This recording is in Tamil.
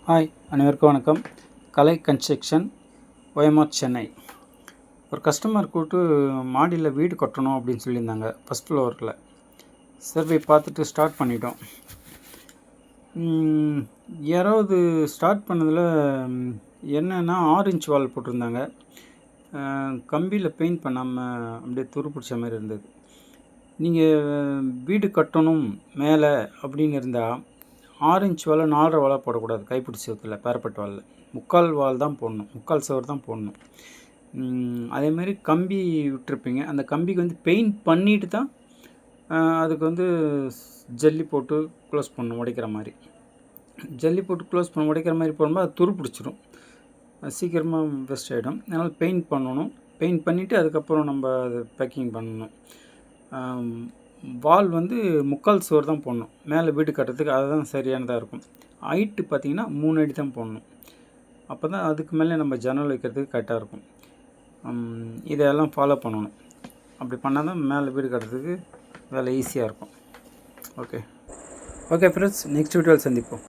ஹாய், அனைவருக்கும் வணக்கம். கலை கன்ஸ்ட்ரக்ஷன், OMR சென்னை. ஒரு கஸ்டமர் கூப்பிட்டு மாடியில் வீடு கட்டணும் அப்படின்னு சொல்லியிருந்தாங்க. ஃபஸ்ட் ஃப்ளோரில் சர்வே பார்த்துட்டு ஸ்டார்ட் பண்ணிட்டோம். யாராவது ஸ்டார்ட் பண்ணதில் என்னென்னா 6 இன்ச் வால் போட்டிருந்தாங்க. கம்பியில் பெயிண்ட் பண்ணாமல் அப்படியே துரு பிடிச்ச மாதிரி இருந்தது. நீங்கள் வீடு கட்டணும் மேலே அப்படின்னு இருந்தால் 6 இன்ச் வால் 4.5 வாலாக போடக்கூடாது. கைப்பிடி சுவத்தில் பேரப்பட்ட வாலில் 3/4 வால் தான் போடணும், 3/4 சுவர் தான் போடணும். அதேமாதிரி கம்பி விட்டுருப்பீங்க, அந்த கம்பிக்கு வந்து பெயிண்ட் பண்ணிவிட்டு தான் அதுக்கு வந்து ஜல்லி போட்டு க்ளோஸ் பண்ணணும். உடைக்கிற மாதிரி ஜல்லி போட்டு க்ளோஸ் பண்ண உடைக்கிற மாதிரி போடும்போது அது துரு பிடிச்சிடும், சீக்கிரமாக வேஸ்ட் ஆகிடும். அதனால் பெயிண்ட் பண்ணணும். பெயிண்ட் பண்ணிவிட்டு அதுக்கப்புறம் நம்ம அது பேக்கிங் பண்ணணும். வால் வந்து 3/4 சுவர் தான் போடணும். மேலே வீடு கட்டுறதுக்கு அதுதான் சரியானதாக இருக்கும். ஹைட்டு பார்த்திங்கன்னா 3 அடி தான் போடணும். அப்போ தான் அதுக்கு மேலே நம்ம ஜன்னல் வைக்கிறதுக்கு கரெக்டாக இருக்கும். இதெல்லாம் ஃபாலோ பண்ணணும். அப்படி பண்ணால் தான் மேலே வீடு கட்டுறதுக்கு வேலை ஈஸியாக இருக்கும். ஓகே ஃப்ரெண்ட்ஸ், நெக்ஸ்ட் வீடியோவில் சந்திப்போம்.